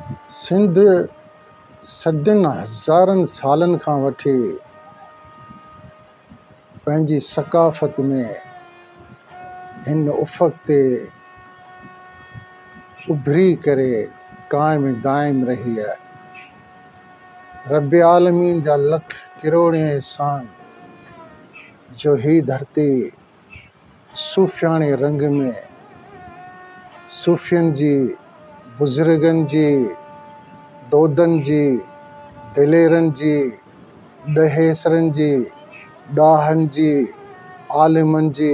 सिंध सदियुनि हज़ारनि सालनि खां वठी पंहिंजी सक़ाफ़त में हिन उफ़क़ ते उभरी करे क़ाइम दाइम रही आहे। रब आलमीन जा लख किरोड़ एहसान जो ही धरती सूफ़ियाणे रंग में सूफ़ियनि जी, बुज़ुर्गनि जी, दोदनि जी, दिलेरनि जी, ॾहेसरनि जी, ॾाहनि जी, आलिमनि जी,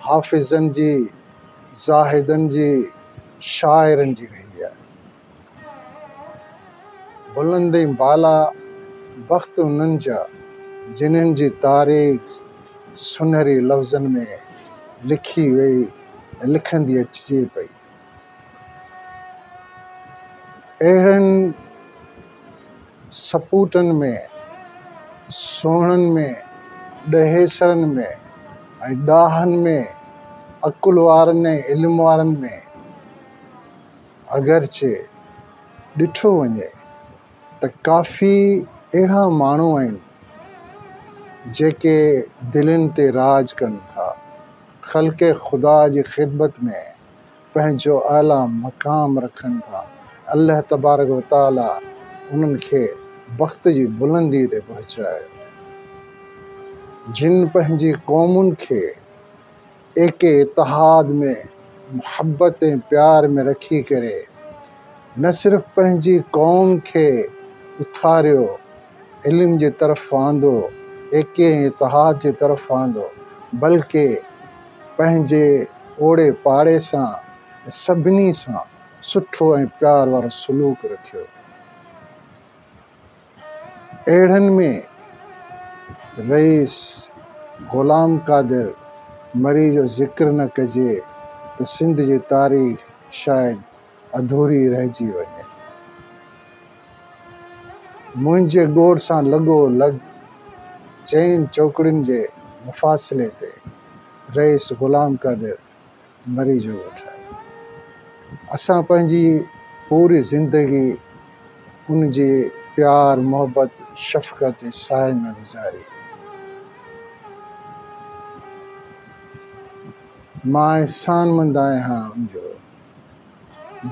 हाफ़िज़नि जी, ज़ाहिदनि जी, शाइरनि जी रही आहे। बुलंद ऐं बाला बख़्त उन्हनि जा जिन्हनि जी तारीख़ सुनहरी लफ़्ज़नि में लिखी वई ऐं लिखंदी अचिजे पई। अहिड़नि सपूतनि में, सोहणनि में, ॾहेसरनि में ऐं ॾाहनि में, अकुल वारनि ऐं इल्म वारनि में अगरचे ॾिठो वञे त काफ़ी अहिड़ा माण्हू आहिनि जेके दिलनि ते राज कनि था, ख़ल्क़े ख़ुदा जी ख़िदमत में पंहिंजो आला मक़ाम रखनि था। अल्लाह तबारक व ताला उन्हनि खे बख़्त जी बुलंदी ते पहुचायो। जिन पंहिंजी क़ौमुनि खे एके इतिहाद में मुहब्बत ऐं प्यार में रखी करे न सिर्फ़ पंहिंजी क़ौम खे उथारियो, इल्म जी तरफ़ आंदो, एके इतिहाद जी तरफ़ आंदो, बल्कि पंहिंजे ओड़े पाड़े सां सभिनी सां सुठो ऐं प्यार वारो सलूक रखियो। अहिड़नि में रईस ग़ुलाम क़ादिर मरी जो ज़िक्र न कजे त सिंध जी तारीख़ शायदि अधूरी रहिजी वञे। मुंहिंजे ॻोठ सां लॻोलॻ चइनि चौकड़ियुनि जे मुफ़ासिले ते रईस ग़ुलाम क़ादिर मरी जो ॻोठ आहे। असां पंहिंजी पूरी ज़िंदगी उन जी प्यार, मोहब्बत, शफ़क़त ऐं साए में गुज़ारी। मां एहसानमंद आहियां उनजो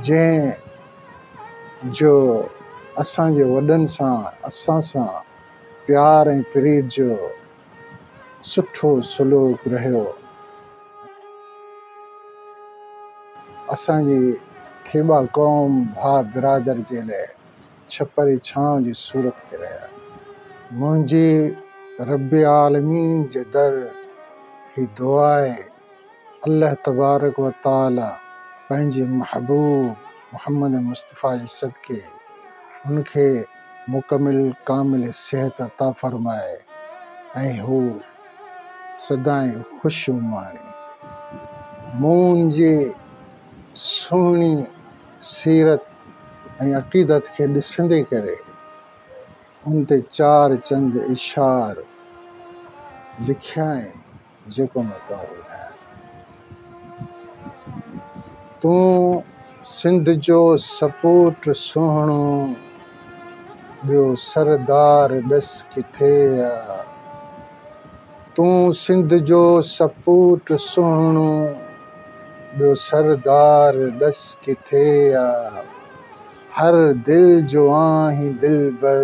जंहिं जो असांजे वॾनि सां, असां सां प्यार ऐं प्रीत जो सुठो सलूक रहियो। असांजी खेॿा क़ौम भाउ बिरादर जे लाइ छपर छांव जी सूरत में रहिया। मुंहिंजी रब आलमीन जे दर ही दुआ आहे, अल्लाह तबारक व ताला पंहिंजे महबूब मोहम्मद मुस्तफ़ा जे सदके उनखे मुकमिल कामिल सेहत अता फ़रमाए ऐं हू सदाईं ख़ुशि माणे। मुंहिंजी सुहिणी सीरत ऐं अक़ीदत खे ॾिसंदे करे उन ते चार चंद इशार लिखिया आहिनि जेको मां तव्हां ॿुधायां। तूं सिंध जो सपूत सुहिणो, ॿियो सरदार ॾस किथे आ। तूं सिंध जो सपूत सुहिणो, ॿियो सरदार ॾस किथे आ। हर दिल जो आहीं दिलबर,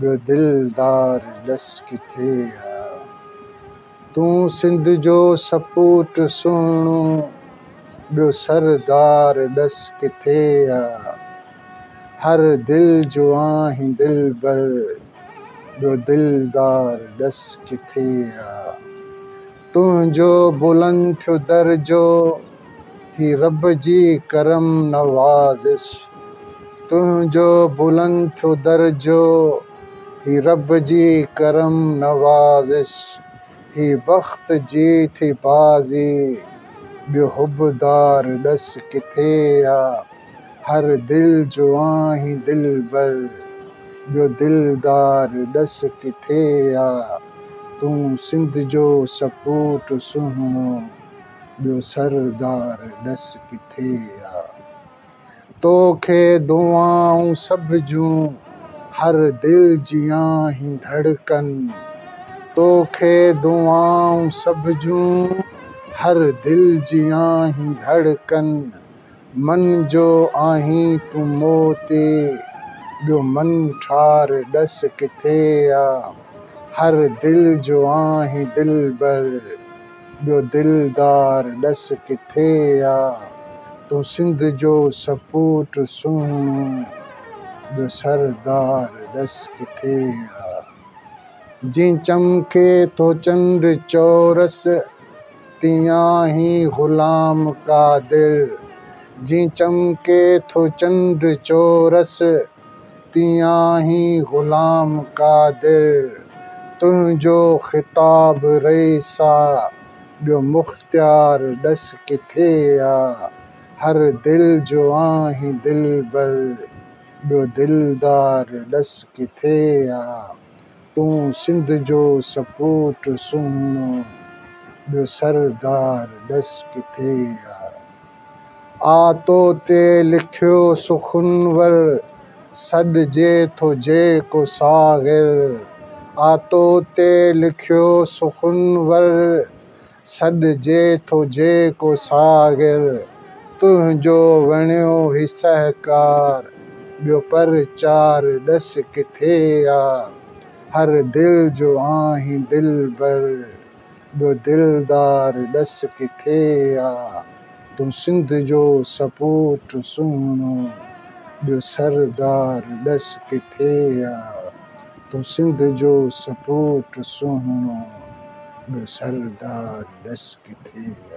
ॿियो दिलदार ॾस किथे आ। तूं सिंध जो सपूत सुहिणो, ॿियो सरदार ॾस किथे आ। हर दिल जो आहीं दिलबर, ॿियो दिलदार ॾस किथे आ। तुंहिंजो बुलंद थियो दर्जो ही रब जी करम नवाज़िश। तुंहिंजो बुलंद थियो दर्जो ही रब जी करम नवाज़िश। ही बख़्त जी थी बाज़ी, ॿियो हुबदार ॾस किथे आ। हर दिल जो आहीं दिलबर, ॿियो दिलदार ॾस किथे आ। तूं सिंध जो सपूत सुहिणो, ॿियो सरदार ॾस किथे आ। तोखे दुआऊं सभ जूं हर दिल जियां ही धड़कन। तोखे दुआऊं सभ जूं हर दिल जियां ही धड़कन। मन जो आहीं तूं मोते ॿियो मन ठार ॾस किथे आ। हर दिल जो आहीं दिलबर ॿियो दिलदार ॾस किथे आ। तूं सिंध जो सपूत सुहिणो ॿियो सरदार ॾस किथे आ। जीअं चमके थो चंड चौरस तियां ही ग़ुलाम क़ादिर। जीअं चमके थो चंड चौरस तियां ही ग़ुलाम क़ादिर। तुंहिंजो ख़िताब रईसा ॿियो मुख़्तियार ॾस किथे आ। हर दिल जो आहीं दिलबर ॿियो दिलदार ॾस किथे आ। तूं सिंध जो सपूत सुहिणो ॿियो सरदार ॾस किथे आ तो ते लिखियो सुखनवर सॾिजे थो जेको साग़िर। आ तो ते लिखियो सुखनवर सॾिजे थो जेको साग़िर। तुंहिंजो वणियो ही सहकार ॿियो परचार ॾस किथे आ। हर दिल जो आहीं दिलबर ॿियो दिलदार ॾस किथे आ। तूं सिंध जो सपूत सुहिणो ॿियो सरदार ॾस किथे आ। तूं सिंध जो सपूत सुहिणो ॿियो सरदार ॾस किथे आ।